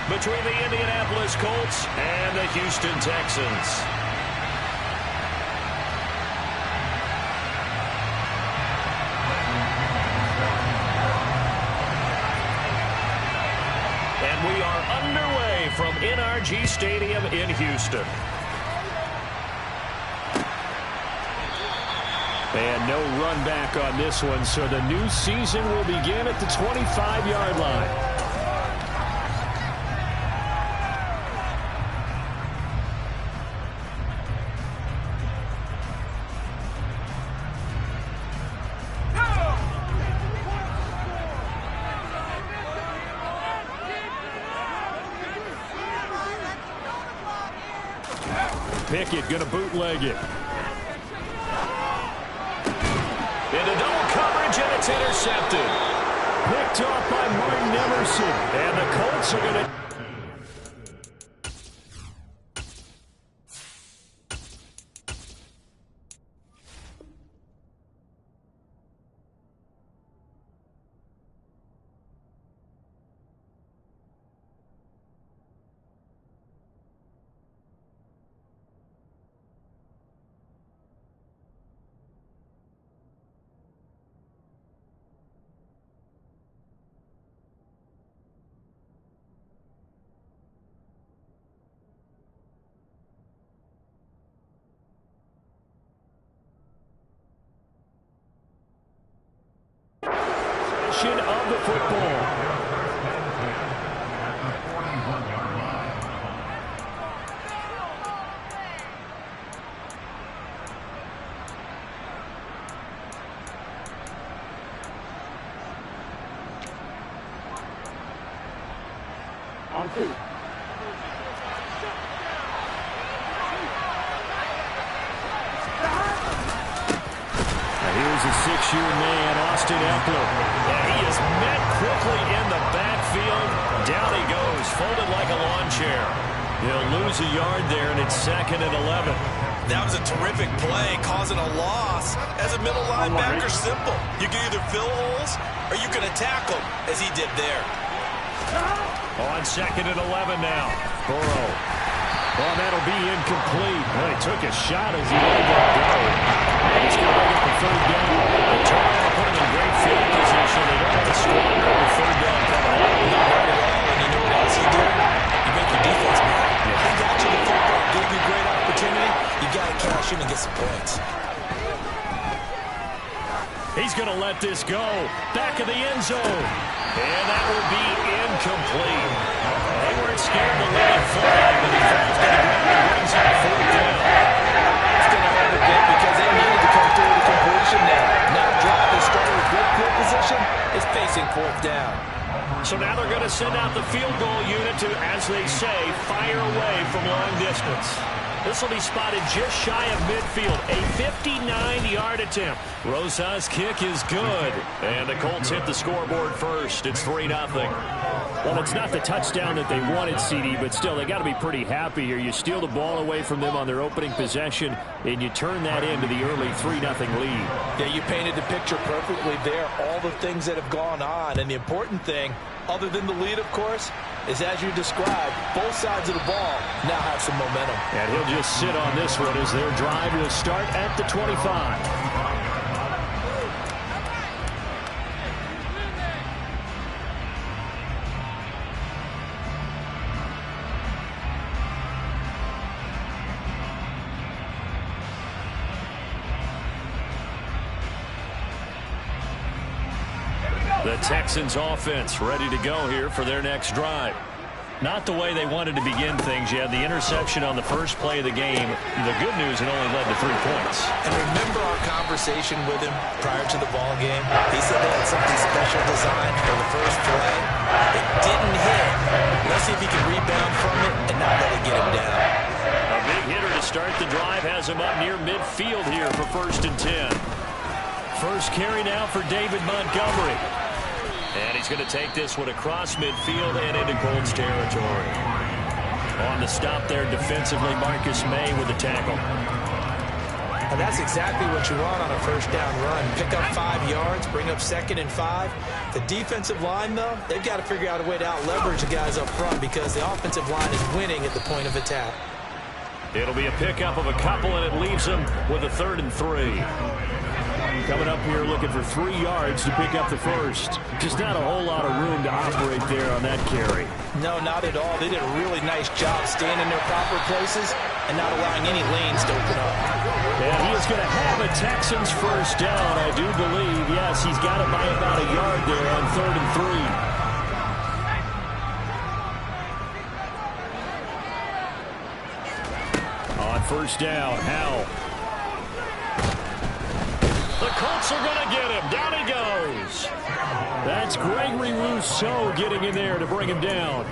between the Indianapolis Colts and the Houston Texans. And we are underway from NRG Stadium in Houston. And no run back on this one, so the new season will begin at the 25-yard line. Pickett going to bootleg it. Into double coverage, and it's intercepted. Picked off by Martin Emerson. And the Colts are going to... of the football. On two. Here's a 6-year man, Austin Eckler. And he is met quickly in the backfield. Down he goes, folded like a lawn chair. He'll lose a yard there, and it's 2nd and 11. That was a terrific play, causing a loss. As a middle linebacker, simple. You can either fill holes or you can attack them, as he did there. On 2nd and 11 now. Burrow. Oh, that'll be incomplete. Well, he took a shot as he let that go. He's going to make it for 3rd down. The turnover put him in great field position. They don't have a stronger on the 3rd down coming up. And you know what else he did? You make your defense mad. He got you the football, gave you a great opportunity. You got to cash in and get some points. He's going to let this go. Back of the end zone. And that will be incomplete. They weren't scared to let it fly, but he falls to the ground and brings up 4th down. It's going to hurt a bit because they needed to come through the completion now. Now drop the starter with good field position is facing 4th down. So now they're going to send out the field goal unit to, as they say, fire away from long distance. This will be spotted just shy of midfield. A 59-yard attempt. Rosa's kick is good. And the Colts hit the scoreboard first. It's 3-0. Well, it's not the touchdown that they wanted, CD, but still, they got to be pretty happy here. You steal the ball away from them on their opening possession, and you turn that into the early 3-0 lead. Yeah, you painted the picture perfectly there. All the things that have gone on. And the important thing, other than the lead, of course, is as you described, both sides of the ball now have some momentum. And he'll just sit on this one as their drive will start at the 25. The Texans offense ready to go here for their next drive. Not the way they wanted to begin things. You had the interception on the first play of the game. The good news, it only led to 3 points. And remember our conversation with him prior to the ball game? He said they had something special designed for the first play. It didn't hit. Let's see if he can rebound from it and not let it get him down. A big hitter to start the drive has him up near midfield here for 1st and 10. First carry now for David Montgomery. And he's going to take this one across midfield and into Colts territory. On the stop there defensively, Marcus May with the tackle. And that's exactly what you want on a first down run. Pick up 5 yards, bring up 2nd and 5. The defensive line, though, they've got to figure out a way to out-leverage the guys up front because the offensive line is winning at the point of attack. It'll be a pickup of a couple, and it leaves them with a 3rd and 3. Coming up here looking for 3 yards to pick up the first. Just not a whole lot of room to operate there on that carry. No, not at all. They did a really nice job staying in their proper places and not allowing any lanes to open up. And he is going to have a Texans first down, I do believe. Yes, he's got it by about a yard there on 3rd and 3. On first down, Howell. The Colts are going to get him. Down he goes. That's Gregory Rousseau getting in there to bring him down.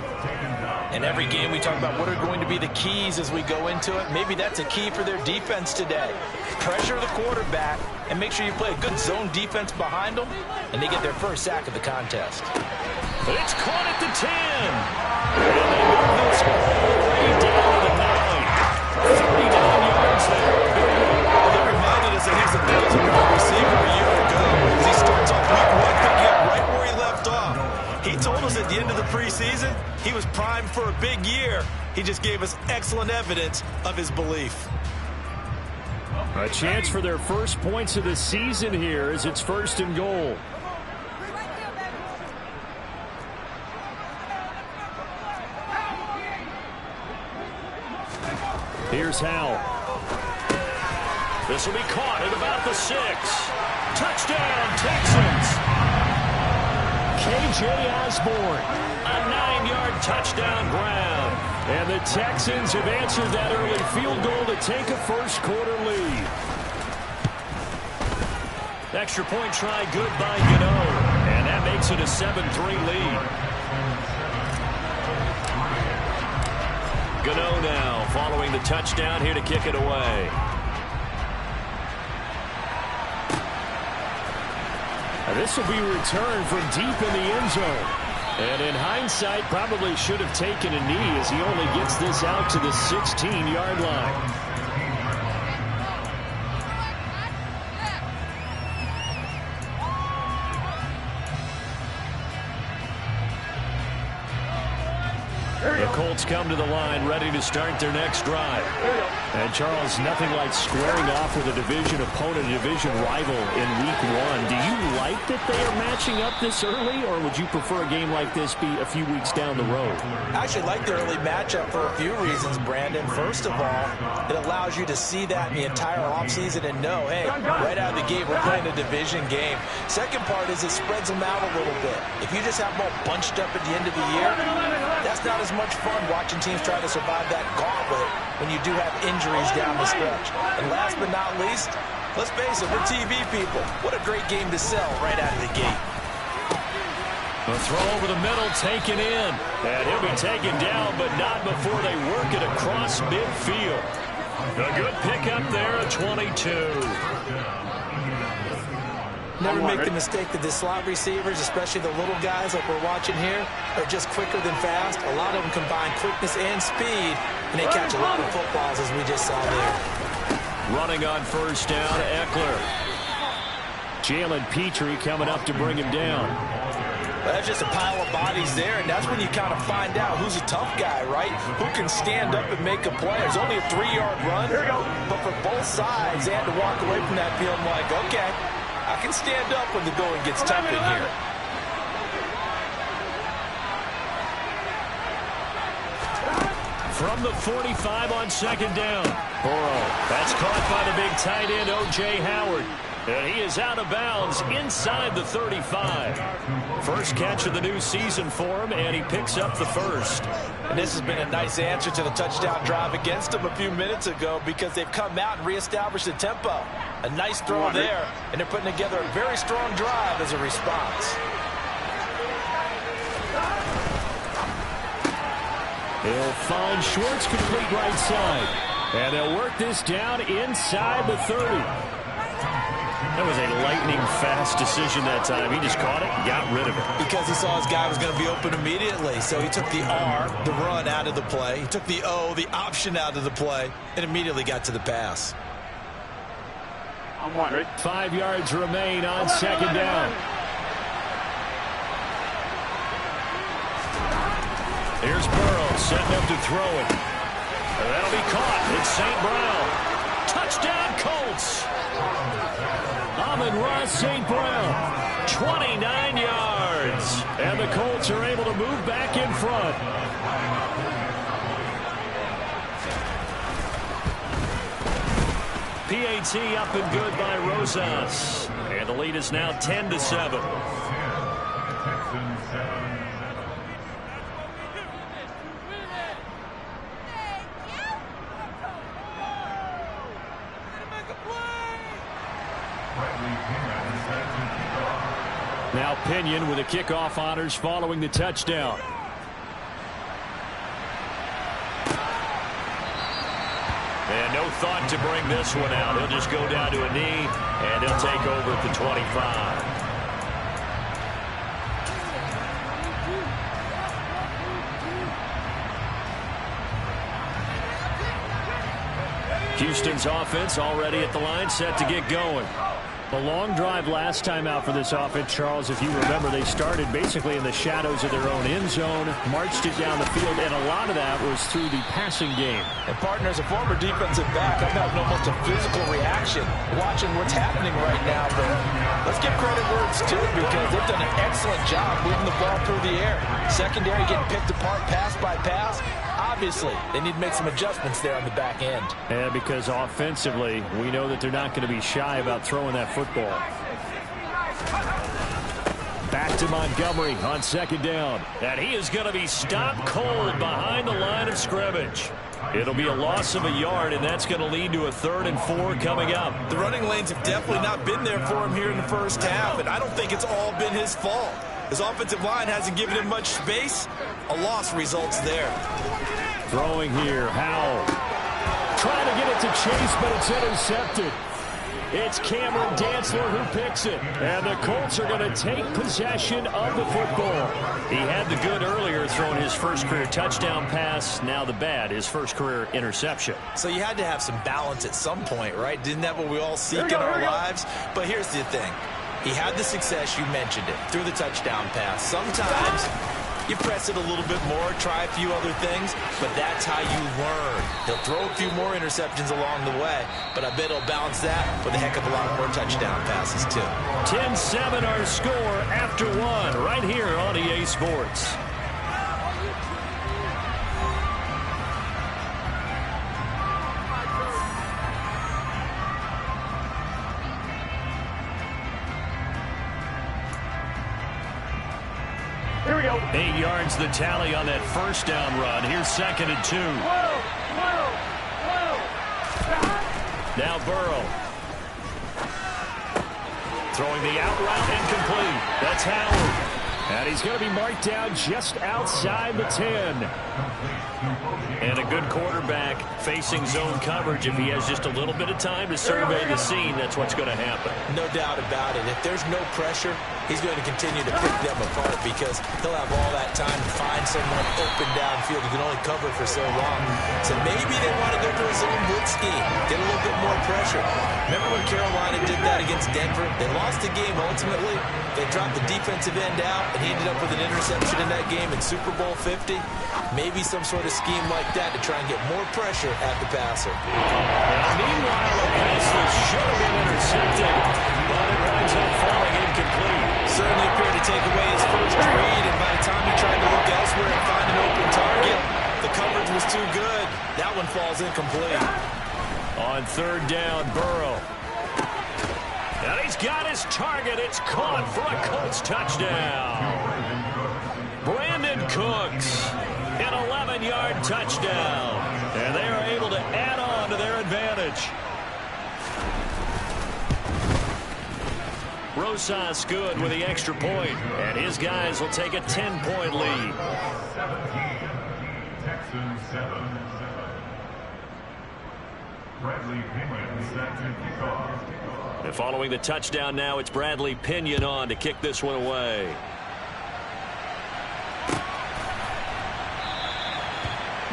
In every game we talk about what are going to be the keys as we go into it. Maybe that's a key for their defense today. Pressure the quarterback and make sure you play a good zone defense behind them, and they get their first sack of the contest. It's caught at the 10. And they move this all the way down to the 9. 39 yards there. They reminded us that he's a 1,000-yard receiver a year ago. As he starts off week 1 picking up right where he left off. He told us at the end of the preseason he was primed for a big year. He just gave us excellent evidence of his belief. A chance for their first points of the season here as it's 1st and goal. Here's Howell. This will be caught at about the 6. Touchdown, Texans. K.J. Osborne, a 9-yard touchdown grab. And the Texans have answered that early field goal to take a first-quarter lead. Extra point try good by Gano. And that makes it a 7-3 lead. Gano now following the touchdown here to kick it away. This will be returned from deep in the end zone. And in hindsight, probably should have taken a knee as he only gets this out to the 16-yard line. The Colts come to the line ready to start their next drive. And Charles, nothing like squaring off with a division opponent, a division rival in week 1. Do you like that they are matching up this early, or would you prefer a game like this be a few weeks down the road? I actually like the early matchup for a few reasons, Brandon. First of all, it allows you to see that in the entire offseason and know, hey, right out of the gate, we're playing a division game. Second part is it spreads them out a little bit. If you just have them all bunched up at the end of the year, that's not as much fun watching teams try to survive that gauntlet when you do have injuries down the stretch. And last but not least, let's face it, we're TV people. What a great game to sell right out of the gate. A throw over the middle, taken in. And he'll be taken down, but not before they work it across midfield. A good pickup there at 22. Never make the mistake that the slot receivers, especially the little guys like we're watching here, are just quicker than fast. A lot of them combine quickness and speed, and they catch a lot of footballs, as we just saw there. Running on first down, Eckler. Jalen Petrie coming up to bring him down. Well, that's just a pile of bodies there, and that's when you kind of find out who's a tough guy, right? Who can stand up and make a play. There's only a 3-yard run, but for both sides, they had to walk away from that field like, okay, I can stand up when the going gets tough in here. From the 45 on second down. Burrow. That's caught by the big tight end, O.J. Howard. And he is out of bounds inside the 35. First catch of the new season for him, and he picks up the first. And this has been a nice answer to the touchdown drive against him a few minutes ago because they've come out and reestablished the tempo. A nice throw there, and they're putting together a very strong drive as a response. He'll find Schwartz complete right side. And they'll work this down inside the 30. That was a lightning-fast decision that time. He just caught it and got rid of it. Because he saw his guy was going to be open immediately. So he took the R, the run, out of the play. He took the O, the option, out of the play, and immediately got to the pass. I'm one. Ready? 5 yards remain on second down. Here's Burrow setting up to throw it. That'll be caught. It's St. Brown. Touchdown, Colts. Amon-Ra St. Brown, 29 yards. And the Colts are able to move back in front. PAT up and good by Rosas. And the lead is now 10-7. Now Pinion with the kickoff honors following the touchdown. And no thought to bring this one out. He'll just go down to a knee, and he'll take over at the 25. Houston's offense already at the line, set to get going. A long drive last time out for this offense, Charles. If you remember, they started basically in the shadows of their own end zone, marched it down the field, and a lot of that was through the passing game. And, partner, as a former defensive back, I've gotten almost a physical reaction watching what's happening right now. But let's give credit where it's due, because they've done an excellent job moving the ball through the air. Secondary getting picked apart pass by pass. Obviously, they need to make some adjustments there on the back end. Yeah, because offensively, we know that they're not going to be shy about throwing that football. Back to Montgomery on second down. And he is going to be stopped cold behind the line of scrimmage. It'll be a loss of a yard, and that's going to lead to a 3rd and 4 coming up. The running lanes have definitely not been there for him here in the first half, and I don't think it's all been his fault. His offensive line hasn't given him much space. A loss results there. Throwing here, Howell. Trying to get it to Chase, but it's intercepted. It's Cameron Dantzler who picks it. And the Colts are going to take possession of the football. He had the good earlier, throwing his first career touchdown pass. Now the bad, his first career interception. So you had to have some balance at some point, right? Didn't that what we all seek in our lives? But here's the thing. He had the success, you mentioned it, through the touchdown pass. Sometimes you press it a little bit more, try a few other things, but that's how you learn. He'll throw a few more interceptions along the way, but I bet he'll balance that with a heck of a lot more touchdown passes, too. 10-7 our score after one, right here on EA Sports. Here we go. 8 yards the tally on that first down run. Here's 2nd and 2. Now Burrow. Throwing the out route incomplete. That's Howard. And he's going to be marked down just outside the 10. And a good quarterback facing zone coverage. If he has just a little bit of time to survey the scene, that's what's going to happen. No doubt about it. If there's no pressure, he's going to continue to pick them apart, because he'll have all that time to find someone open downfield who can only cover for so long. So maybe they want to go to a zone blitz scheme, get a little bit more pressure. Remember when Carolina did that against Denver? They lost the game ultimately. They dropped the defensive end out, and he ended up with an interception in that game in Super Bowl 50. Maybe some sort of scheme like that to try and get more pressure at the passer. Meanwhile, a pass that should have been intercepted, but it winds up falling incomplete. Certainly appeared to take away his first read, and by the time he tried to look elsewhere and find an open target, the coverage was too good. That one falls incomplete. On 3rd down, Burrow. And he's got his target. It's caught for a Colts touchdown. Brandon Cooks, an 11-yard touchdown. And they are able to add on to their advantage. Rosas good with the extra point, and his guys will take a 10-point lead. Texans 7. Bradley Pinion set to kick off. And following the touchdown now, it's Bradley Pinion on to kick this one away.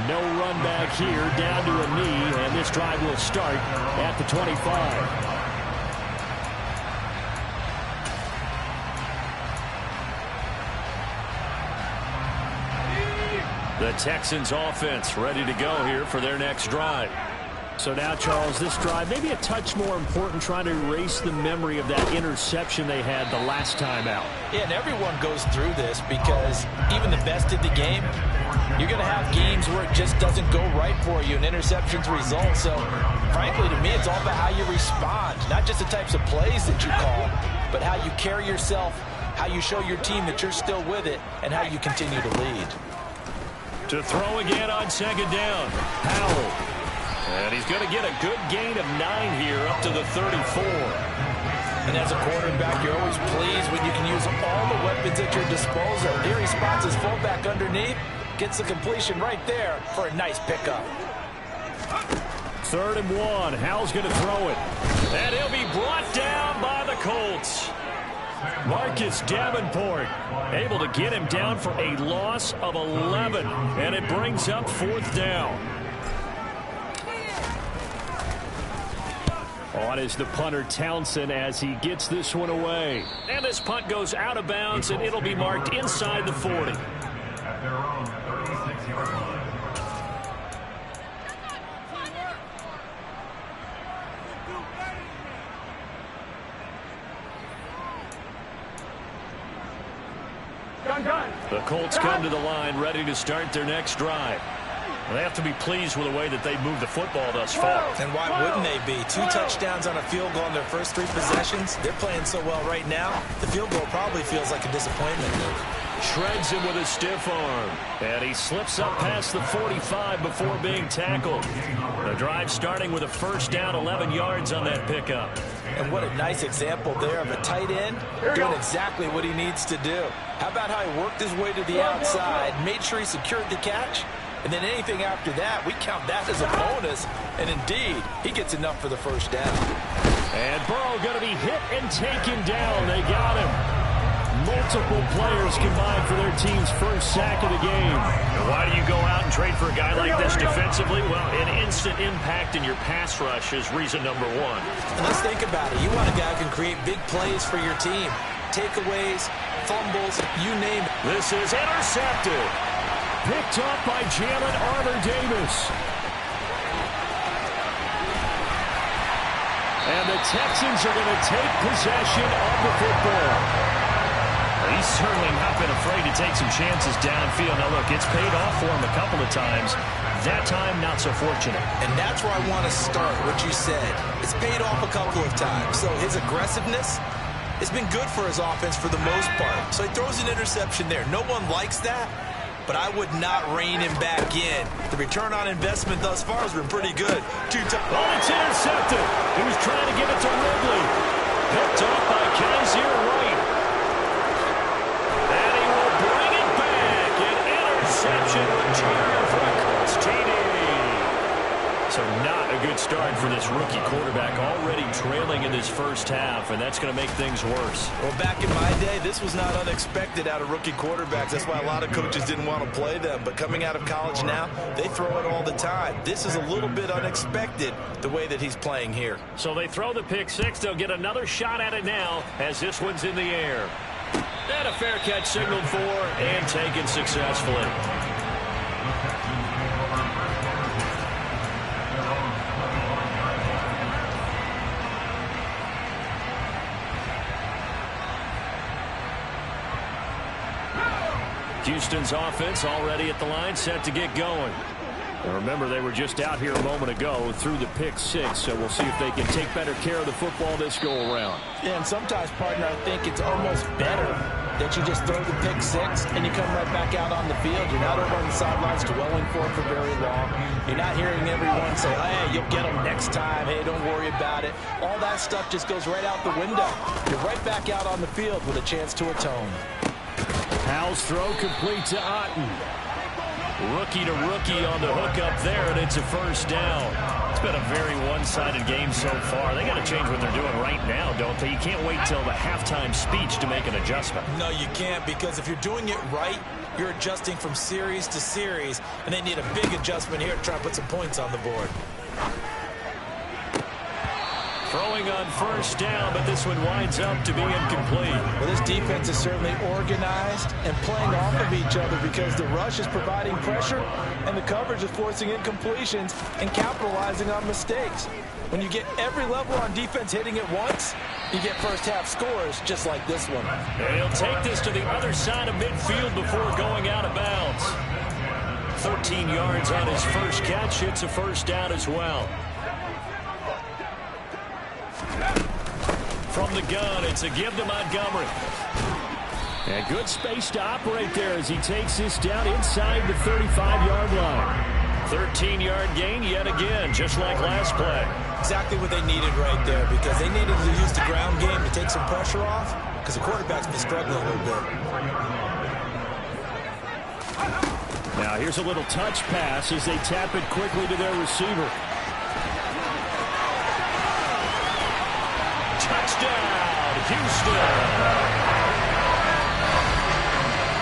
No run back here, down to a knee, and this drive will start at the 25. The Texans offense ready to go here for their next drive. So now, Charles, this drive maybe a touch more important, trying to erase the memory of that interception they had the last time out. Yeah, and everyone goes through this because even the best in the game, you're going to have games where it just doesn't go right for you and interceptions result. So, frankly, to me, it's all about how you respond, not just the types of plays that you call, but how you carry yourself, how you show your team that you're still with it, and how you continue to lead. To throw again on second down, Powell. And he's going to get a good gain of 9 here up to the 34. And as a quarterback, you're always pleased when you can use all the weapons at your disposal. Here he spots his fullback underneath, gets the completion right there for a nice pickup. 3rd and 1. Howell's going to throw it. And he'll be brought down by the Colts. Marcus Davenport able to get him down for a loss of 11. And it brings up 4th down. On is the punter Townsend as he gets this one away. And this punt goes out of bounds, and it'll be marked inside the 40. At their own 36-yard line. The Colts come to the line ready to start their next drive. They have to be pleased with the way that they moved the football thus far. And why wouldn't they be? 2 touchdowns on a field goal in their first 3 possessions. They're playing so well right now, the field goal probably feels like a disappointment. Shreds him with a stiff arm. And he slips up past the 45 before being tackled. The drive starting with a 1st down, 11 yards on that pickup. And what a nice example there of a tight end doing exactly what he needs to do. How about how he worked his way to the outside, made sure he secured the catch? And then anything after that, we count that as a bonus. And indeed, he gets enough for the 1st down. And Burrow going to be hit and taken down. They got him. Multiple players combined for their team's 1st sack of the game. And why do you go out and trade for a guy like this defensively? Well, an instant impact in your pass rush is reason number 1. And let's think about it. You want a guy who can create big plays for your team. Takeaways, fumbles, you name it. This is intercepted. Picked up by Jalen Armour-Davis. And the Texans are going to take possession of the football. He's certainly not been afraid to take some chances downfield. Now, look, it's paid off for him a couple of times. That time, not so fortunate. And that's where I want to start, what you said. It's paid off a couple of times. So his aggressiveness has been good for his offense for the most part. So he throws an interception there. No one likes that. But I would not rein him back in. The return on investment thus far has been pretty good. Oh, it's intercepted. He was trying to give it to Ridley. Picked off by Kaiser White. And he will bring it back. An interception return for a Colts TD. So not a good start for this rookie quarterback, already trailing in this 1st half, and that's going to make things worse. Well, back in my day, this was not unexpected out of rookie quarterbacks. That's why a lot of coaches didn't want to play them. But coming out of college now, they throw it all the time. This is a little bit unexpected, the way that he's playing here. So they throw the pick 6. They'll get another shot at it now as this one's in the air. And a fair catch signaled for and taken successfully. Houston's offense already at the line, set to get going. And remember, they were just out here a moment ago through the pick 6, so we'll see if they can take better care of the football this go-around. Yeah, and sometimes, partner, I think it's almost better that you just throw the pick 6 and you come right back out on the field. You're not over on the sidelines dwelling for it for very long. You're not hearing everyone say, hey, you'll get them next time. Hey, don't worry about it. All that stuff just goes right out the window. You're right back out on the field with a chance to atone. Howell's throw complete to Otten. Rookie to rookie on the hook up there, and it's a 1st down. It's been a very one-sided game so far. They got to change what they're doing right now, don't they? You can't wait till the halftime speech to make an adjustment. No, you can't, because if you're doing it right, you're adjusting from series to series, and they need a big adjustment here to try to put some points on the board. Throwing on first down, but this one winds up to be incomplete. Well, this defense is certainly organized and playing off of each other because the rush is providing pressure and the coverage is forcing incompletions and capitalizing on mistakes. When you get every level on defense hitting it once, you get first half scores just like this one. And he'll take this to the other side of midfield before going out of bounds. 13 yards on his first catch. It's a first down as well. From the gun, it's a give to Montgomery. And good space to operate there as he takes this down inside the 35-yard line. 13-yard gain yet again, just like last play. Exactly what they needed right there because they needed to use the ground game to take some pressure off because the quarterback's been struggling a little bit. Now here's a little touch pass as they tap it quickly to their receiver. Touchdown, Houston.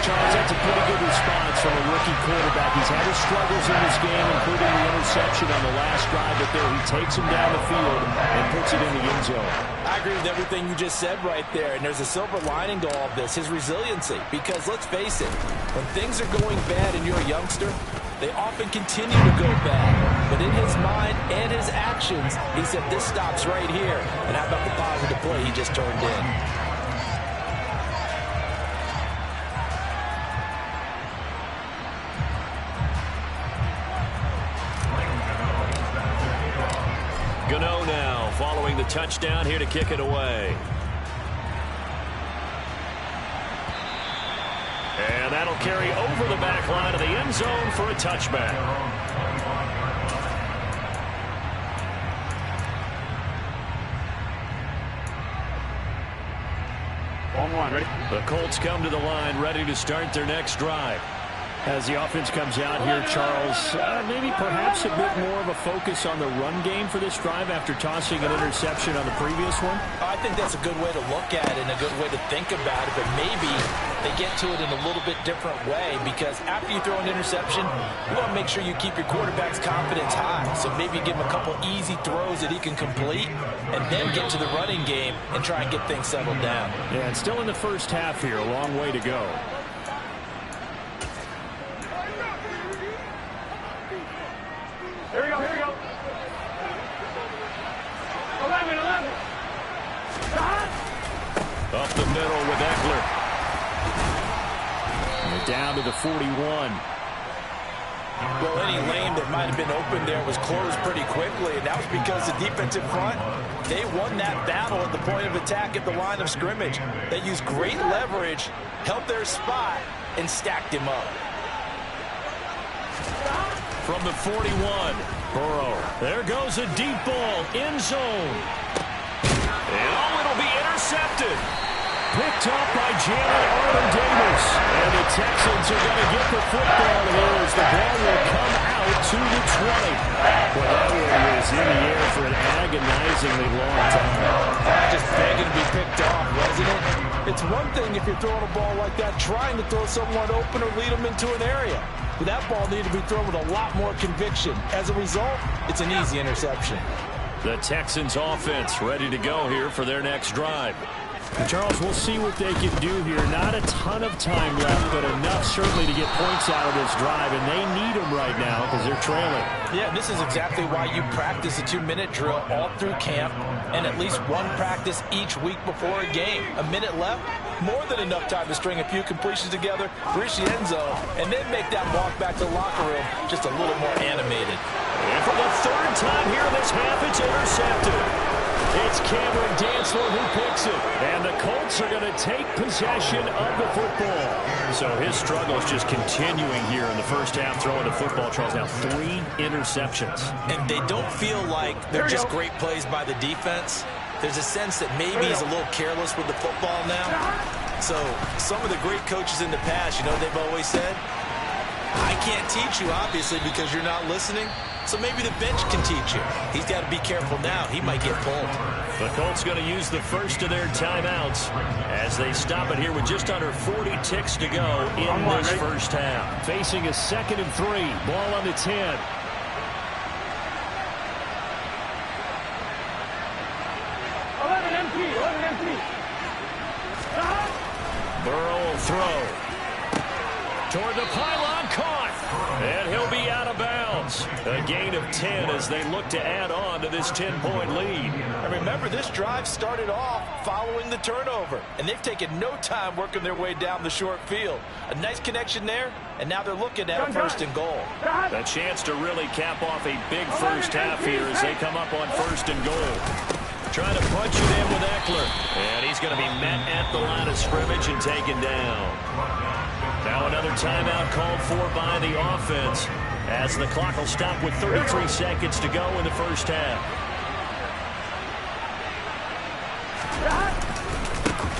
Charles, that's a pretty good response from a rookie quarterback. He's had his struggles in this game, including the interception on the last drive, but there he takes him down the field and puts it in the end zone. I agree with everything you just said right there, and there's a silver lining to all of this, his resiliency. Because let's face it, when things are going bad and you're a youngster, they often continue to go bad. But in his mind and his actions, he said, this stops right here. And how about the positive play he just turned in? Gano now following the touchdown here to kick it away. And that'll carry over the back line of the end zone for a touchback. Ball one, ready? The Colts come to the line ready to start their next drive. As the offense comes out here, Charles, maybe perhaps a bit more of a focus on the run game for this drive after tossing an interception on the previous one? I think that's a good way to look at it and a good way to think about it, but maybe they get to it in a little bit different way because after you throw an interception, you want to make sure you keep your quarterback's confidence high. So maybe give him a couple easy throws that he can complete and then get to the running game and try and get things settled down. Yeah, it's still in the first half here, a long way to go. Here we go, here we go. 11. Up the middle with Eckler. And down to the 41. Well, any lane that might have been open there was closed pretty quickly, and that was because the defensive front, they won that battle at the point of attack at the line of scrimmage. They used great leverage, held their spot, and stacked him up. From the 41, Burrow. There goes a deep ball, end zone. And oh, it'll be intercepted. Picked up by Jalen Armour-Davis. And the Texans are going to get the football here as the ball will come out to the 20. Well, that one was in the air for an agonizingly long time. Just begging to be picked off, wasn't it? It's one thing if you're throwing a ball like that, trying to throw someone open or lead them into an area. But that ball needed to be thrown with a lot more conviction. As a result, it's an easy interception. The Texans offense ready to go here for their next drive. And Charles, we'll see what they can do here. Not a ton of time left, but enough certainly to get points out of this drive, and they need them right now because they're trailing. Yeah, this is exactly why you practice a 2-minute drill all through camp and at least one practice each week before a game. A minute left, more than enough time to string a few completions together, reach the end zone, and then make that walk back to the locker room just a little more animated. And for the third time here in this half, it's intercepted. It's Cameron Dantzler who picks it. And the Colts are going to take possession of the football. So his struggle is just continuing here in the first half throwing the football, Charles. Now 3 interceptions. And they don't feel like they're just great plays by the defense. There's a sense that maybe he's a little careless with the football now. So some of the great coaches in the past, you know, they've always said, I can't teach you, obviously, because you're not listening. So maybe the bench can teach you. He's got to be careful now. He might get pulled. The Colts going to use the first of their timeouts as they stop it here with just under 40 ticks to go in this first half. Facing a 2nd and 3. Ball on the 10. Burrow will throw. Toward the pylon, caught. And he'll be out of bounds. A gain of 10 as they look to add on to this 10-point lead. And remember, this drive started off following the turnover. And they've taken no time working their way down the short field. A nice connection there, and now they're looking at a first and goal. A chance to really cap off a big first half here as they come up on first and goal. Trying to punch it in with Eckler. And he's going to be met at the line of scrimmage and taken down. Now another timeout called for by the offense as the clock will stop with 33 seconds to go in the first half.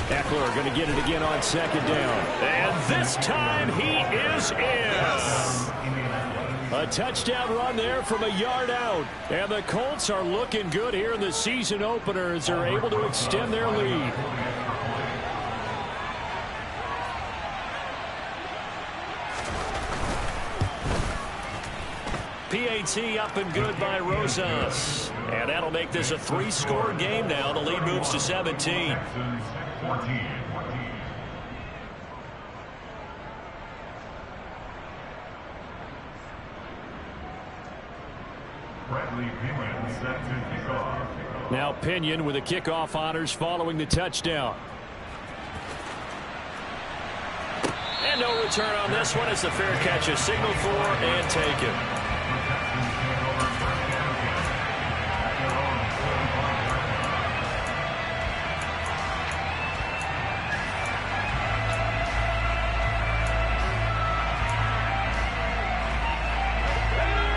Eckler going to get it again on second down. And this time he is in. A touchdown run there from a yard out. And the Colts are looking good here in the season opener as they're able to extend their lead. PAT up and good by Rosas. And that'll make this a 3-score game now. The lead moves to 17. Now Pinion with the kickoff honors following the touchdown. And no return on this one as the fair catch is signaled for and taken.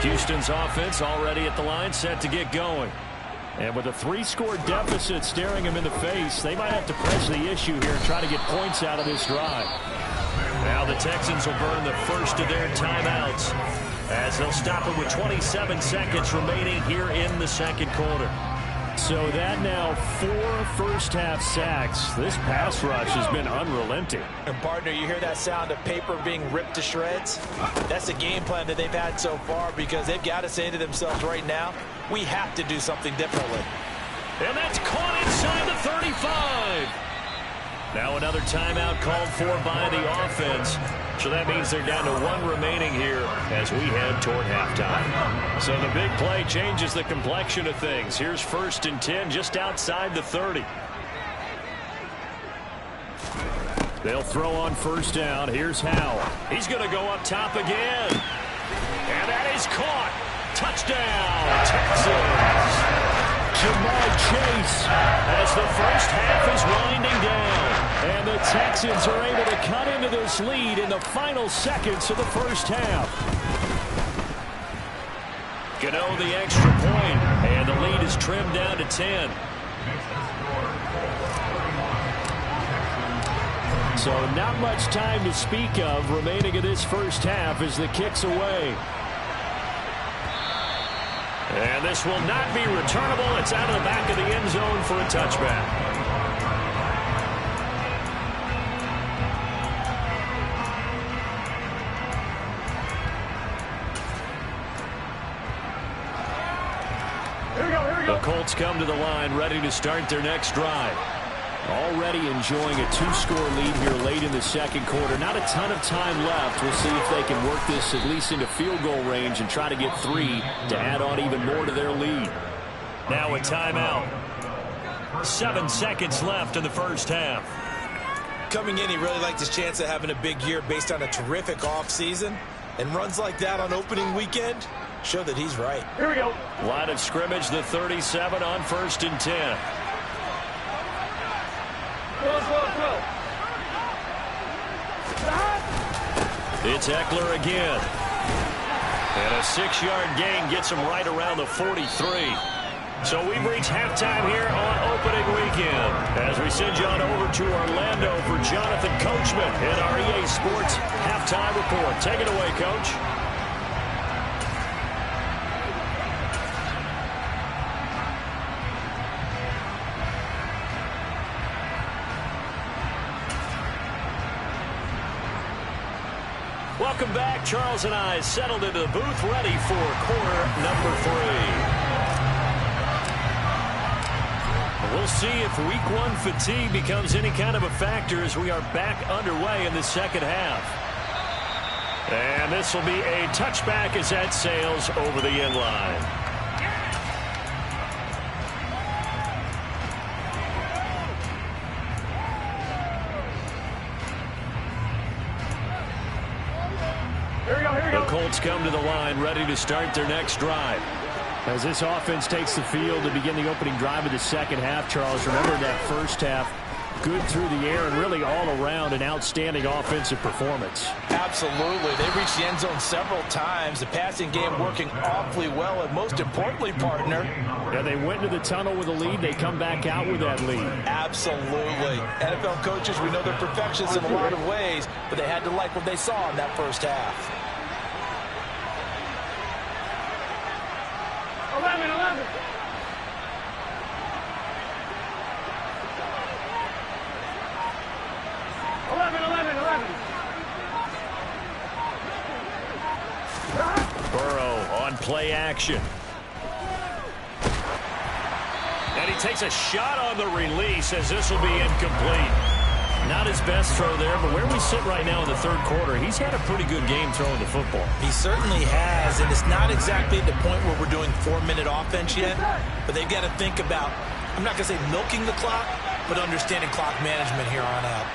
Houston's offense already at the line, set to get going. And with a 3-score deficit staring them in the face, they might have to press the issue here and try to get points out of this drive. Now the Texans will burn the first of their timeouts as they'll stop it with 27 seconds remaining here in the second quarter. So that now 4 first-half sacks. This pass rush has been unrelenting. And, partner, you hear that sound of paper being ripped to shreds? That's the game plan that they've had so far because they've got to say to themselves right now, we have to do something differently. And that's caught inside the 35. Now another timeout called for by the offense. So that means they're down to 1 remaining here as we head toward halftime. So the big play changes the complexion of things. Here's 1st and 10 just outside the 30. They'll throw on first down. Here's Howell. He's going to go up top again. And that is caught. Touchdown, Texans. Jamar Chase as the first half is winding down. And the Texans are able to cut into this lead in the final seconds of the first half. Gano the extra point, and the lead is trimmed down to 10. So not much time to speak of remaining in this first half as the kick's away. And this will not be returnable. It's out of the back of the end zone for a touchback. The Colts come to the line ready to start their next drive. Already enjoying a 2-score lead here late in the second quarter. Not a ton of time left. We'll see if they can work this at least into field goal range and try to get 3 to add on even more to their lead. Now a timeout. 7 seconds left in the first half. Coming in, he really liked his chance of having a big year based on a terrific offseason. And runs like that on opening weekend show that he's right. Here we go. Line of scrimmage, the 37 on 1st and 10. It's Eckler again. And a 6-yard gain gets him right around the 43. So we've reached halftime here on opening weekend as we send you on over to Orlando for Jonathan Coachman in our EA Sports halftime report. Take it away, Coach. Welcome back. Charles and I settled into the booth ready for quarter number 3. We'll see if week one fatigue becomes any kind of a factor as we are back underway in the second half. And this will be a touchback as that sails over the end line. The Colts come to the line ready to start their next drive. As this offense takes the field to begin the opening drive of the second half, Charles, remember that first half, good through the air and really all around an outstanding offensive performance. Absolutely. They reached the end zone several times. The passing game working awfully well, and most importantly, partner. Yeah, they went to the tunnel with a lead. They come back out with that lead. Absolutely. NFL coaches, we know they're perfectionists in a lot of ways, but they had to like what they saw in that first half. 11. 11, 11. Burrow on play action. And he takes a shot on the release as this will be incomplete. Not his best throw there, but where we sit right now in the third quarter, he's had a pretty good game throwing the football. He certainly has, and it's not exactly the point where we're doing 4-minute offense yet, but they've got to think about, I'm not going to say milking the clock, but understanding clock management here on out.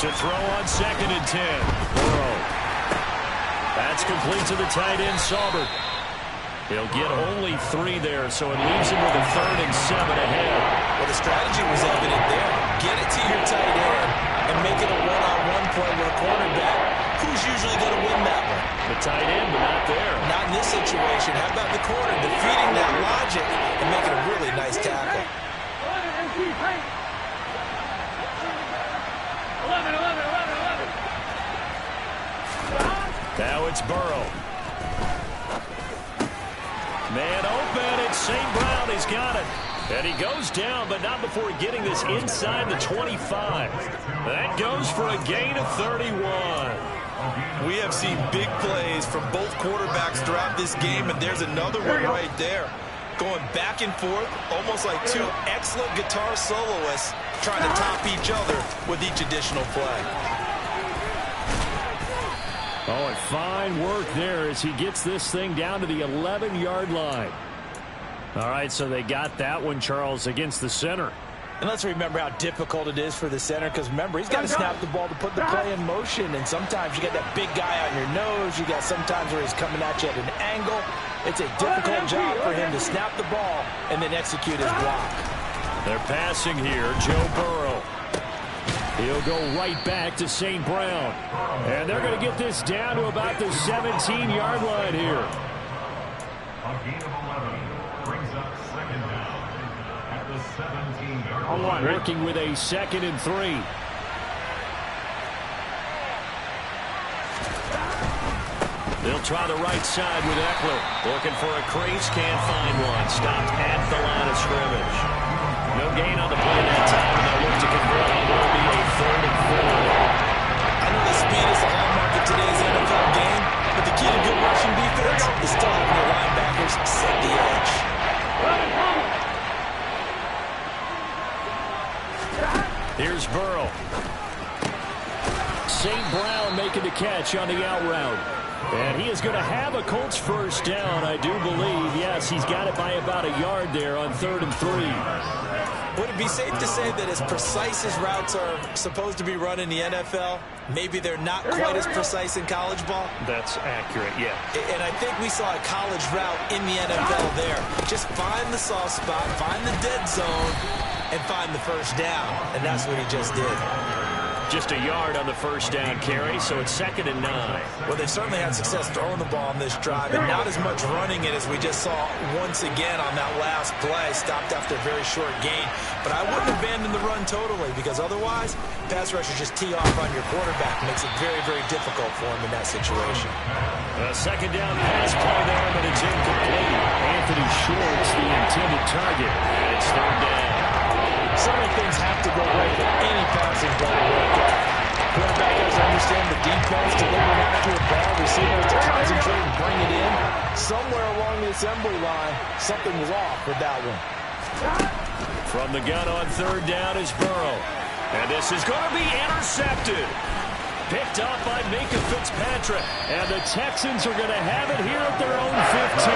To throw on 2nd and 10. Burrow. That's complete to the tight end, Saubert. He'll get only 3 there, so it leaves him with a 3rd and 7 ahead. Well, the strategy was evident there. Get it to your tight end and make it a one-on-one play with a cornerback. Who's usually going to win that one? The tight end, but not there. Not in this situation. How about the corner defeating that logic and making a really nice tackle? 11. Now it's Burrow. Man open, it's St. Brown. He's got it. And he goes down, but not before getting this inside the 25. That goes for a gain of 31. We have seen big plays from both quarterbacks throughout this game, and there's another one right there. Going back and forth, almost like 2 excellent guitar soloists trying to top each other with each additional play. Oh, and fine work there as he gets this thing down to the 11-yard line. All right, so they got that one, Charles, against the center. And let's remember how difficult it is for the center, because remember, he's got to snap the ball to put the play in motion, and sometimes you get that big guy on your nose. You got sometimes where he's coming at you at an angle. It's a difficult job for him to snap the ball and then execute his block. They're passing here, Joe Burrow. He'll go right back to St. Brown. And they're going to get this down to about the 17-yard line here. A gain of 11 brings up 2nd down at the 17-yard line. Working with a 2nd and 3. They'll try the right side with Eckler. Looking for a crease, can't find one. Stopped at the line of scrimmage. No gain on the play that time, and they'll look to convert on what will be a 3rd and 4. I know the speed is the hallmark of today's NFL game, but the key to good rushing defense is still having your linebackers set the edge. Here's Burrow. St. Brown making the catch on the out route. And he is going to have a Colts first down, I do believe. Yes, he's got it by about a yard there on 3rd and 3. Would it be safe to say that as precise as routes are supposed to be run in the NFL, maybe they're not quite as precise in college ball? That's accurate, yeah. And I think we saw a college route in the NFL there. Just find the soft spot, find the dead zone, and find the first down. And that's what he just did. Just a yard on the first down carry, so it's 2nd and 9. Well, they've certainly had success throwing the ball on this drive, and not as much running it as we just saw once again on that last play, stopped after a very short gain. But I wouldn't abandon the run totally, because otherwise, pass rushers just tee off on your quarterback. Makes it very, very difficult for him in that situation. A 2nd down pass play there, but it's incomplete. Anthony Short's the intended target, and it's 3rd down. So many things have to go right for any passing play to work out. Quarterback has to understand the defense, deliver an accurate ball, receiver has to concentrate and bring it in. Somewhere along the assembly line, something was off with that one. From the gun on third down is Burrow. And this is going to be intercepted. Picked up by Minka Fitzpatrick. And the Texans are going to have it here at their own 15.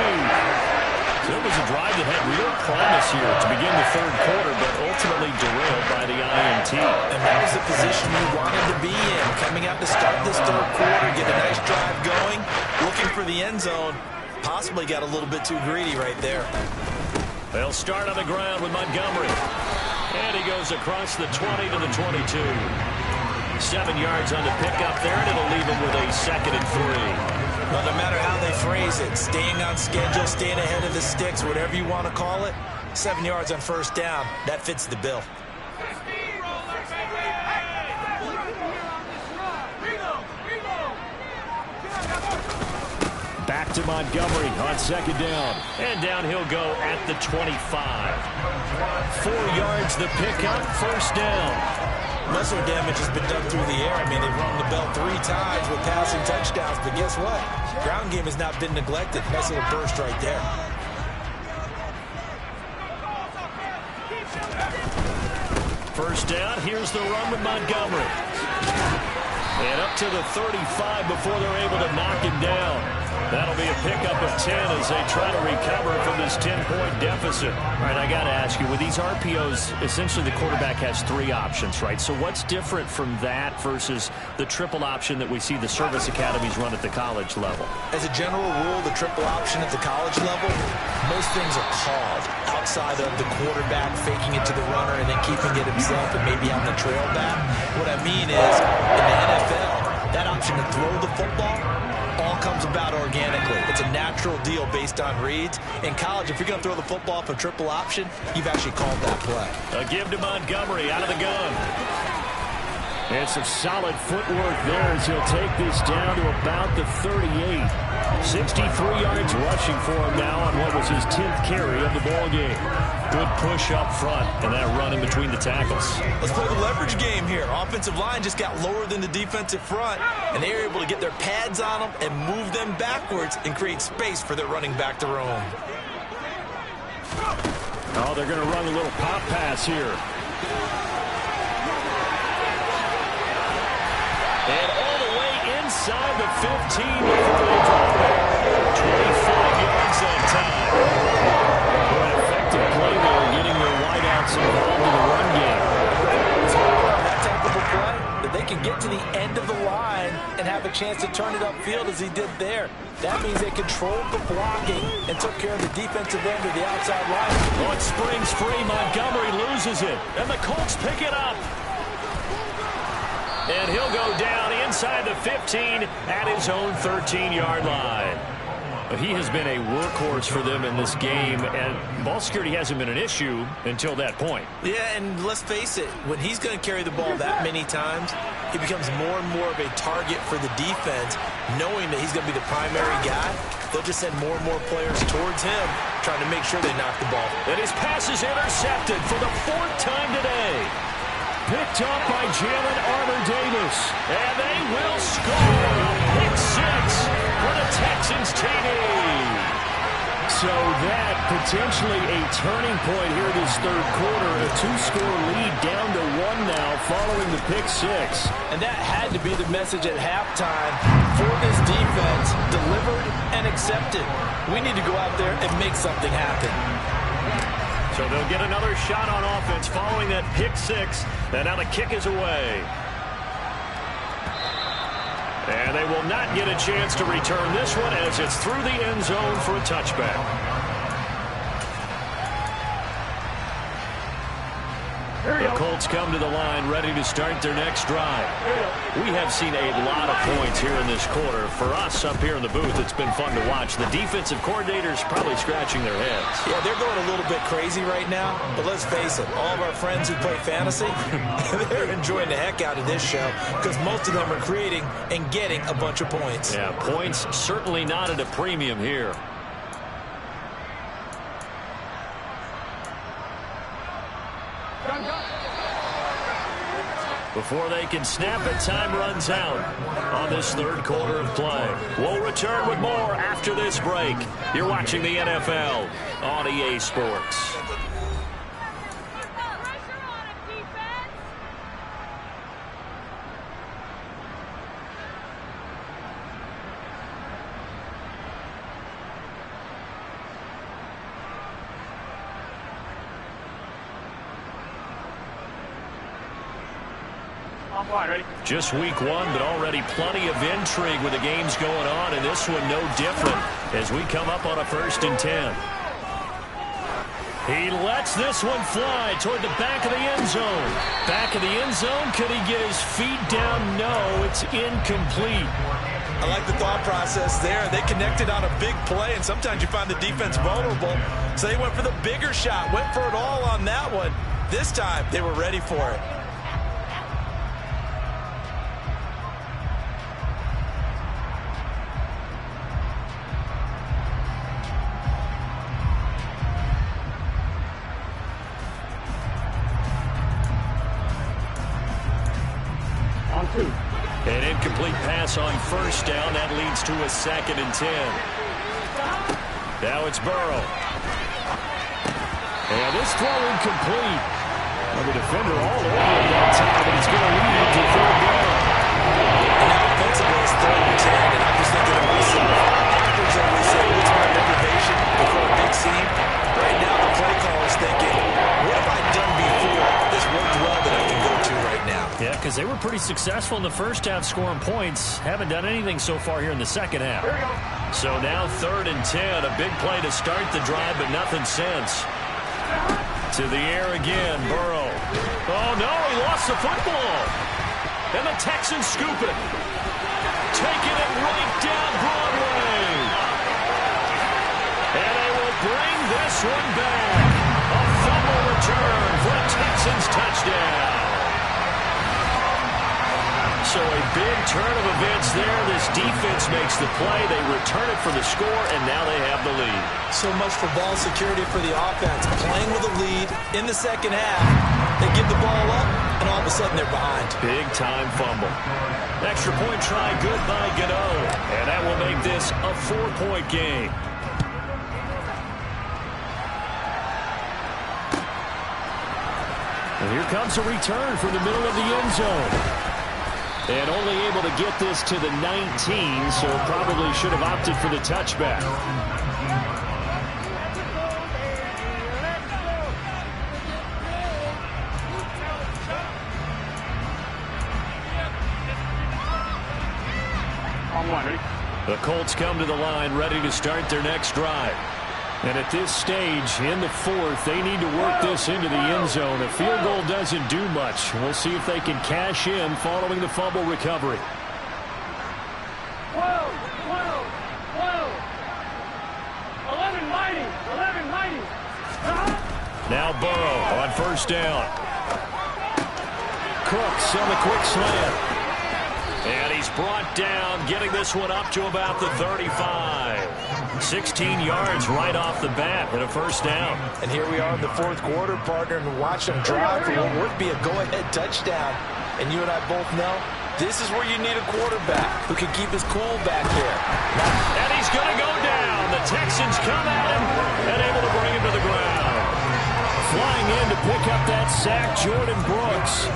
So it was a drive that had real promise here to begin the third quarter, but ultimately derailed by the INT. And that was the position you wanted to be in. Coming out to start this third quarter, get a nice drive going, looking for the end zone. Possibly got a little bit too greedy right there. They'll start on the ground with Montgomery. And he goes across the 20 to the 22. 7 yards on the pickup there, and it'll leave him with a 2nd and 3. Well, no matter how they phrase it, staying on schedule, staying ahead of the sticks, whatever you want to call it, 7 yards on first down, that fits the bill. Back to Montgomery on 2nd down. And down he'll go at the 25. 4 yards the pickup, first down. Muscle damage has been done through the air. I mean, they've rung the bell 3 times with passing touchdowns, but guess what? Ground game has not been neglected. Nice little burst right there. First down, here's the run with Montgomery. And up to the 35 before they're able to knock him down. That'll be a pickup of 10 as they try to recover from this 10-point deficit. All right, I got to ask you, with these RPOs, essentially the quarterback has 3 options, right? So what's different from that versus the triple option that we see the service academies run at the college level? As a general rule, the triple option at the college level, most things are called outside of the quarterback faking it to the runner and then keeping it himself and maybe having the trail back. What I mean is, in the NFL, that option to throw the football all comes about organically. It's a natural deal based on reads. In college, if you're going to throw the football for triple option, you've actually called that play. A give to Montgomery out of the gun. And some solid footwork there as he'll take this down to about the 38. 63 yards rushing for him now on what was his 10th carry of the ball game. Good push up front and that run in between the tackles. Let's play the leverage game here. Offensive line just got lower than the defensive front, and they were able to get their pads on them and move them backwards and create space for their running back to roam. Oh, they're going to run a little pop pass here. And all the way inside the 15 before they drop it. 25 yards that time. An effective play there, getting their wideouts involved in the run game. That type of a play, that they can get to the end of the line and have a chance to turn it upfield as he did there. That means they controlled the blocking and took care of the defensive end of the outside line. Oh, it springs free. Montgomery loses it. And the Colts pick it up. And he'll go down inside the 15 at his own 13-yard line. He has been a workhorse for them in this game, and ball security hasn't been an issue until that point. Yeah, and let's face it, when he's going to carry the ball that many times, he becomes more and more of a target for the defense, knowing that he's going to be the primary guy. They'll just send more and more players towards him, trying to make sure they knock the ball. And his pass is intercepted for the 4th time today. Picked up by Jalen Armour-Davis. And they will score. Pick 6 for the Texans TD. So that potentially a turning point here this third quarter. A 2-score lead down to 1 now following the pick 6. And that had to be the message at halftime for this defense. Delivered and accepted. We need to go out there and make something happen. So they'll get another shot on offense following that pick 6. And now the kick is away. And they will not get a chance to return this one as it's through the end zone for a touchback. The Colts come to the line ready to start their next drive. We have seen a lot of points here in this quarter. For us up here in the booth, it's been fun to watch. The defensive coordinators probably scratching their heads. Yeah, they're going a little bit crazy right now. But let's face it, all of our friends who play fantasy, they're enjoying the heck out of this show because most of them are creating and getting a bunch of points. Yeah, points certainly not at a premium here. Before they can snap it, time runs out on this third quarter of play. We'll return with more after this break. You're watching the NFL on EA Sports. Just week one, but already plenty of intrigue with the games going on, and this one no different as we come up on a 1st and 10. He lets this one fly toward the back of the end zone. Back of the end zone. Could he get his feet down? No, it's incomplete. I like the thought process there. They connected on a big play, and sometimes you find the defense vulnerable. So they went for the bigger shot, went for it all on that one. This time, they were ready for it. An incomplete pass on 1st down. That leads to a 2nd and 10. Now it's Burrow. And this throw incomplete. Well, the defender all over it that time, but it's going to lead to 3rd down. And now offensively it's 3rd and 10, and I'm just thinking to myself, Packers always say, what's my motivation before a big scene? Right now the play caller is thinking, what have I done before? This worked well that I can go to right now. Yeah, because they were pretty successful in the first half scoring points. Haven't done anything so far here in the second half. So now 3rd and 10, a big play to start the drive, but nothing since. To the air again, Burrow. Oh, no, he lost the football. And the Texans scoop it. Taking it right down Broadway. And they will bring this one back. A fumble return for a Texans touchdown. So a big turn of events there. This defense makes the play. They return it for the score, and now they have the lead. So much for ball security for the offense. Playing with a lead in the second half. They give the ball up, and all of a sudden they're behind. Big-time fumble. Extra point try, good by Gano. And that will make this a 4-point game. And here comes a return from the middle of the end zone. And only able to get this to the 19, so probably should have opted for the touchback. The Colts come to the line ready to start their next drive. And at this stage, in the 4th, they need to work this into the end zone. A field goal doesn't do much. We'll see if they can cash in following the fumble recovery. 11 mighty. Now Burrow on 1st down. Cooks on the quick slant. And he's brought down, getting this one up to about the 35. 16 yards right off the bat and a 1st down. And here we are in the 4th quarter, partner, and watch them drive for what would be a go-ahead touchdown. And you and I both know this is where you need a quarterback who can keep his cool back there. And he's going to go down. The Texans come at him and able to bring him to the ground. Flying in to pick up that sack, Jordan Brooks.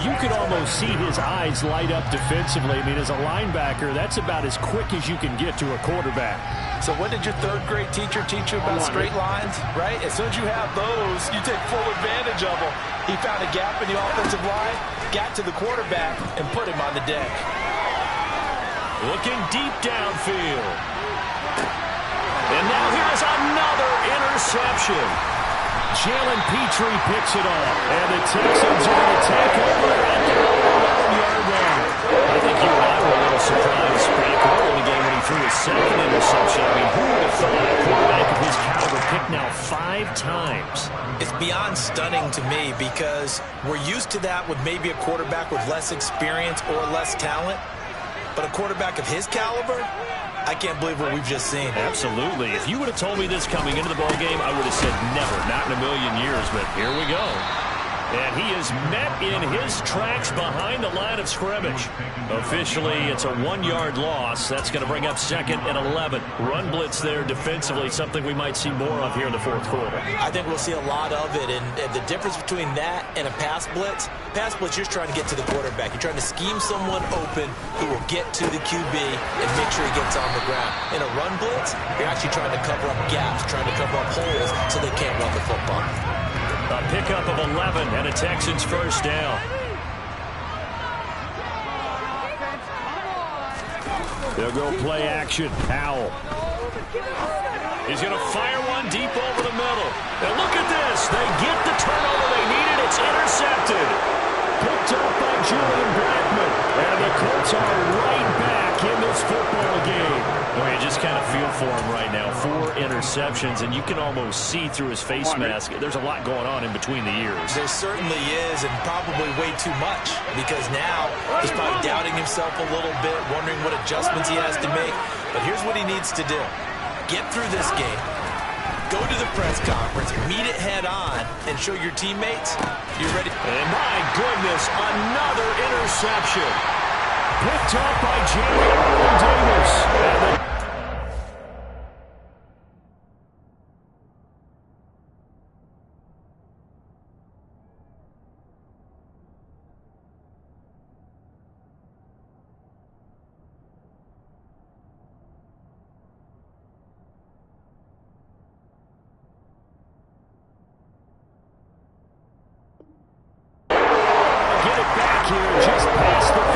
You could almost see his eyes light up defensively. I mean, as a linebacker, that's about as quick as you can get to a quarterback. So what did your 3rd grade teacher teach you about straight lines, right? As soon as you have those, you take full advantage of them. He found a gap in the offensive line, got to the quarterback, and put him on the deck. Looking deep downfield. And now here's another interception. Jalen Petrie picks it off, and the Texans are going to take over at their own 11-yard line. I think you and I were a little surprised back early in the game when he threw his 2nd interception. I mean, who would have thought a quarterback of his caliber picked now 5 times? It's beyond stunning to me because we're used to that with maybe a quarterback with less experience or less talent. But a quarterback of his caliber, I can't believe what we've just seen. Absolutely. If you would have told me this coming into the ball game, I would have said never, not in a million years. But here we go. And he is met in his tracks behind the line of scrimmage. Officially, it's a 1-yard loss. That's going to bring up 2nd and 11. Run blitz there defensively, something we might see more of here in the 4th quarter. I think we'll see a lot of it. And the difference between that and a pass blitz, you're trying to get to the quarterback. You're trying to scheme someone open who will get to the QB and make sure he gets on the ground. In a run blitz, you're actually trying to cover up gaps, trying to cover up holes so they can't run the football. A pickup of 11 and a Texans 1st down. They'll go play action. Powell. He's going to fire one deep over the middle. Now look at this. They get the turnover they needed. It's intercepted. Picked up by Julian Blackman. And the Colts are right back in this football game. Well, you just kind of feel for him right now. 4 interceptions, and you can almost see through his face mask. There's a lot going on in between the ears. There certainly is, and probably way too much, because now he's probably doubting himself a little bit, wondering what adjustments he has to make. But here's what he needs to do. Get through this game. Go to the press conference, meet it head on, and show your teammates you're ready. And my goodness, another interception. Picked up by Jaden Davis. Get it back here, just past the 35.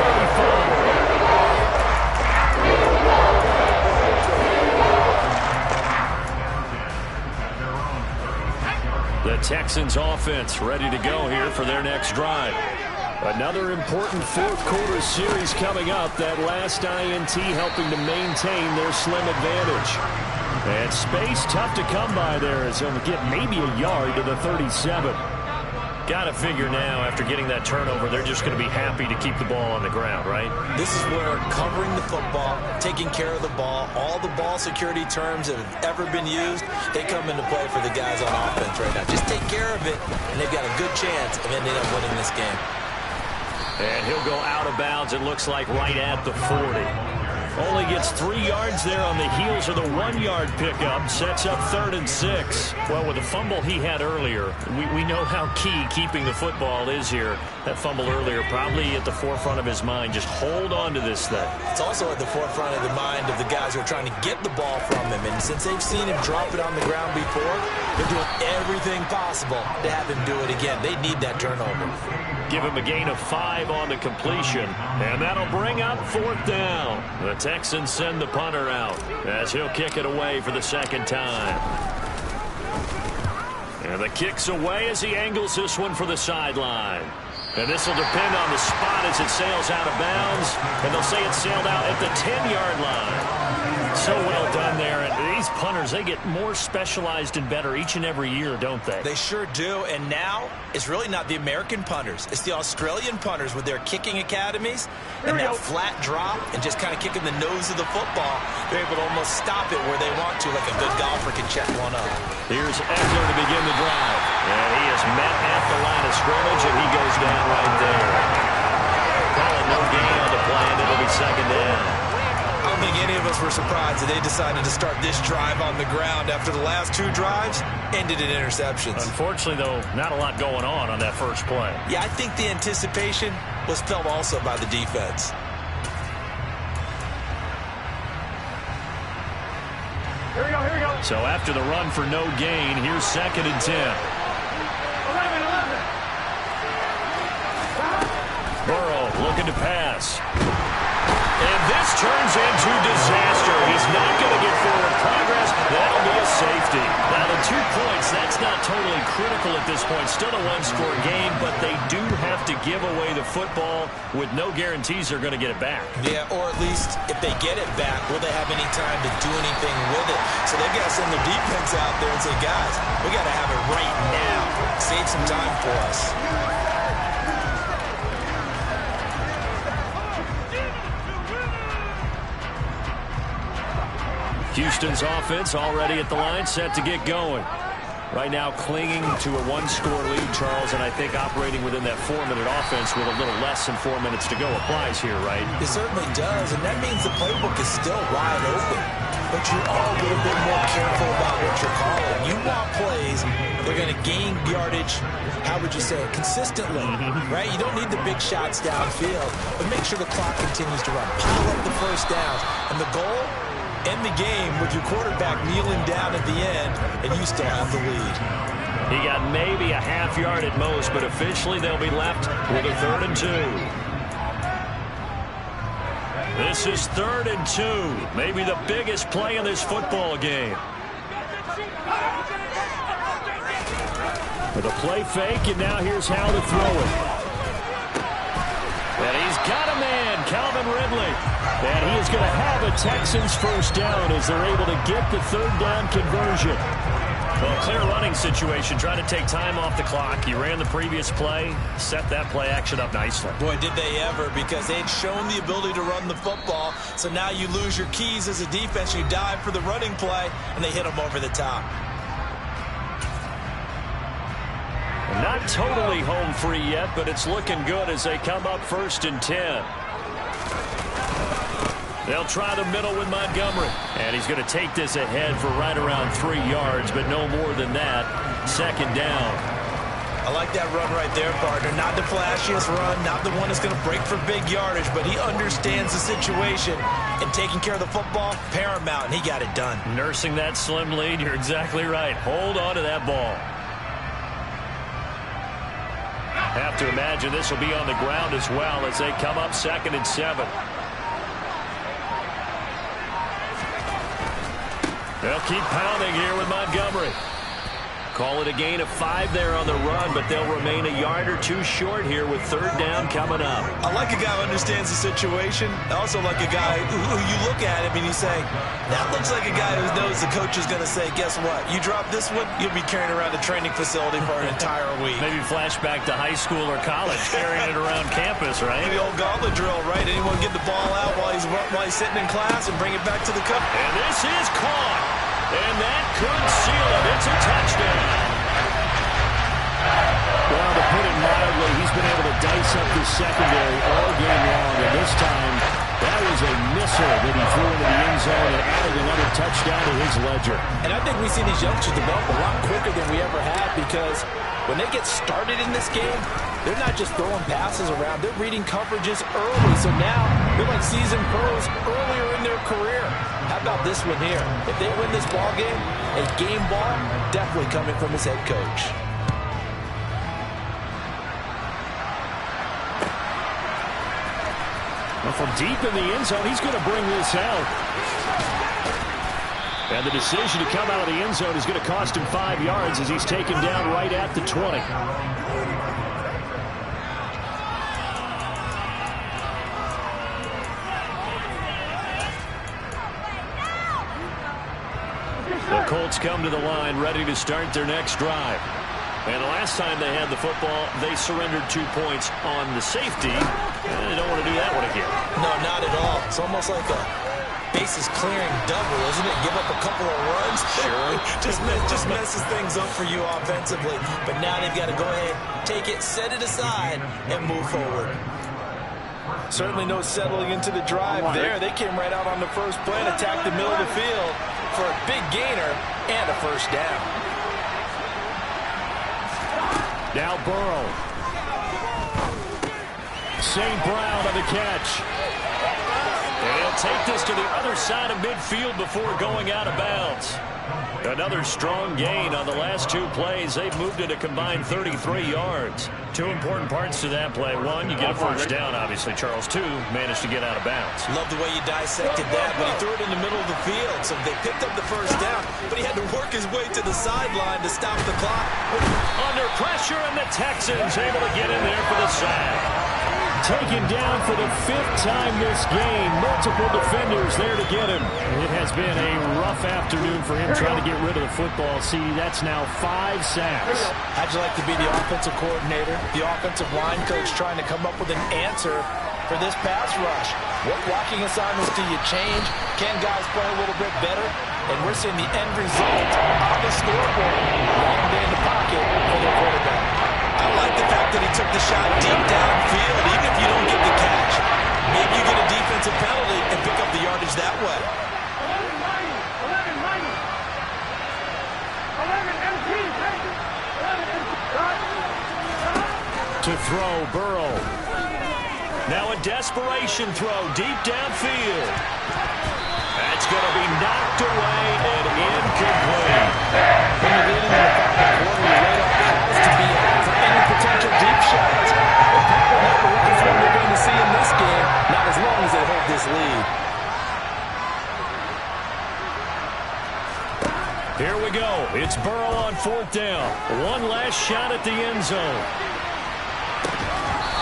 The Texans offense ready to go here for their next drive. Another important fourth-quarter series coming up. That last INT helping to maintain their slim advantage. And space tough to come by there as he'll get maybe a yard to the 37. Got to figure now, after getting that turnover, they're just going to be happy to keep the ball on the ground, right? This is where covering the football, taking care of the ball, all the ball security terms that have ever been used, they come into play for the guys on offense right now. Just take care of it, and they've got a good chance of ending up winning this game. And he'll go out of bounds, it looks like, right at the 40. Only gets 3 yards there on the heels of the 1-yard pickup. Sets up 3rd and 6. Well, with the fumble he had earlier, we know how key keeping the football is here. That fumble earlier probably at the forefront of his mind. Just hold on to this thing. It's also at the forefront of the mind of the guys who are trying to get the ball from him. And since they've seen him drop it on the ground before, they're doing everything possible to have him do it again. They need that turnover. Give him a gain of 5 on the completion. And that'll bring up 4th down. The Texans send the punter out as he'll kick it away for the 2nd time. And the kick's away as he angles this one for the sideline. And this will depend on the spot as it sails out of bounds. And they'll say it sailed out at the 10-yard line. So well done there. And these punters, they get more specialized and better each and every year, don't they? They sure do. And now it's really not the American punters. It's the Australian punters with their kicking academies. And that flat drop and just kind of kicking the nose of the football. They're able to almost stop it where they want to, like a good golfer can check one up. Here's Eckler to begin the drive. And he is met at the line of scrimmage, and he goes down right there. Calling no gain on the play, and it'll be 2nd down. I don't think any of us were surprised that they decided to start this drive on the ground after the last 2 drives ended in interceptions. Unfortunately, though, not a lot going on that first play. Yeah, I think the anticipation was felt also by the defense. Here we go, here we go. So after the run for no gain, here's 2nd and 10. 11. Burrow looking to pass. And this turns into disaster. He's not going to get forward progress. That'll be a safety. Now, the 2 points, that's not totally critical at this point. Still a 1-score game, but they do have to give away the football with no guarantees they're going to get it back. Yeah, or at least if they get it back, will they have any time to do anything with it? So they've got to send their defense out there and say, guys, we got to have it right now. Save some time for us. Houston's offense already at the line, set to get going. Right now clinging to a 1-score lead, Charles, and I think operating within that 4-minute offense with a little less than 4 minutes to go applies here, right? It certainly does, and that means the playbook is still wide open. But you are a little bit more careful about what you're calling. You want plays, they're going to gain yardage, how would you say it, consistently, right? You don't need the big shots downfield, but make sure the clock continues to run. Pile up the first downs, and the goal, end the game with your quarterback kneeling down at the end, and you still have the lead. He got maybe a half yard at most, but officially they'll be left with a 3rd and 2. This is 3rd and 2. Maybe the biggest play in this football game. With a play fake, and now here's how to throw it. And he's got a man, Calvin Ridley. And he is going to have a Texans first down as they're able to get the 3rd down conversion. Well, clear running situation, trying to take time off the clock. He ran the previous play, set that play action up nicely. Boy, did they ever, because they'd shown the ability to run the football. So now you lose your keys as a defense. You dive for the running play, and they hit him over the top. Not totally home free yet, but it's looking good as they come up 1st and 10. They'll try the middle with Montgomery. And he's going to take this ahead for right around 3 yards, but no more than that. 2nd down. I like that run right there, partner. Not the flashiest run, not the one that's going to break for big yardage, but he understands the situation. And taking care of the football, paramount, and he got it done. Nursing that slim lead, you're exactly right. Hold on to that ball. Have to imagine this will be on the ground as well as they come up 2nd and 7. They'll keep pounding here with Montgomery. Call it a gain of 5 there on the run, but they'll remain a yard or 2 short here with 3rd down coming up. I like a guy who understands the situation. I also like a guy who you look at him and you say, that looks like a guy who knows the coach is going to say, guess what? You drop this one, you'll be carrying around the training facility for an entire week. Maybe flashback to high school or college, carrying it around campus, right? Maybe old gauntlet drill, right? Anyone get the ball out while he's sitting in class and bring it back to the coach. And this is caught. And that could seal it. It's a touchdown. Well, to put it mildly, he's been able to dice up the secondary all game long. And this time, that was a missile that he threw into the end zone and added another touchdown to his ledger. And I think we see these youngsters develop a lot quicker than we ever had, because when they get started in this game, they're not just throwing passes around. They're reading coverages early. So now they're like seasoned pros earlier in their career. How about this one here? If they win this ball game, a game ball definitely coming from his head coach. Well, from deep in the end zone, he's going to bring this out. And the decision to come out of the end zone is going to cost him 5 yards as he's taken down right at the 20. The Colts come to the line, ready to start their next drive. And the last time they had the football, they surrendered 2 points on the safety. And they don't want to do that one again. No, not at all. It's almost like a bases clearing double, isn't it? Give up a couple of runs. Sure. just messes things up for you offensively. But now they've got to go ahead, take it, set it aside, and move forward. Certainly no settling into the drive there. They came right out on the first play and attacked the middle of the field for a big gainer and a first down. Now Burrow. St. Brown on the catch. And he'll take this to the other side of midfield before going out of bounds. Another strong gain on the last 2 plays. They've moved it a combined 33 yards. 2 important parts to that play. 1, you get a first down, obviously. Charles, 2, managed to get out of bounds. Love the way you dissected that, but he threw it in the middle of the field. So they picked up the first down, but he had to work his way to the sideline to stop the clock. Under pressure, and the Texans able to get in there for the sack. Taken down for the 5th time this game. Multiple defenders there to get him. It has been a rough afternoon for him trying to get rid of the football. See, that's now 5 sacks. How'd you like to be the offensive coordinator, the offensive line coach, trying to come up with an answer for this pass rush? What blocking assignments do you change? Can guys play a little bit better? And we're seeing the end result on the scoreboard. Long day in the pocket for the quarterback. I like the fact that he took the shot deep downfield, even if you don't get the catch. Maybe you get a defensive penalty and pick up the yardage that way. 11 to throw, Burrow. Now a desperation throw deep downfield. That's going to be knocked away and incomplete. When you get into the final quarter, you lay off has to be out for any potential deep shots. And probably not the last one we're going to see in this game, not as long as they hold this lead. Here we go. It's Burrow on 4th down. One last shot at the end zone.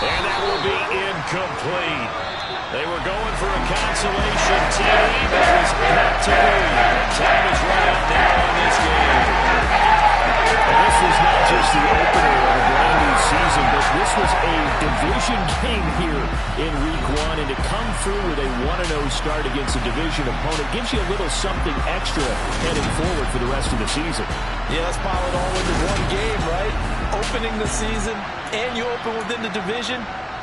And that will be incomplete. They were going for a consolation TD, but it was not to be. Time is run out now in this game. And this was not just the opener of a brand new season, but this was a division game here in Week 1. And to come through with a 1-0 start against a division opponent gives you a little something extra heading forward for the rest of the season. Yeah, let's pile it all into one game, right? Opening the season, and you open within the division.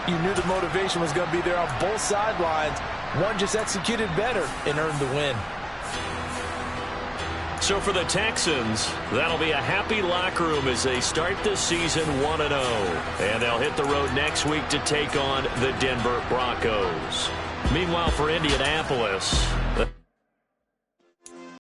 You knew the motivation was going to be there on both sidelines. One just executed better and earned the win. So for the Texans, that'll be a happy locker room as they start this season 1-0. And they'll hit the road next week to take on the Denver Broncos. Meanwhile, for Indianapolis,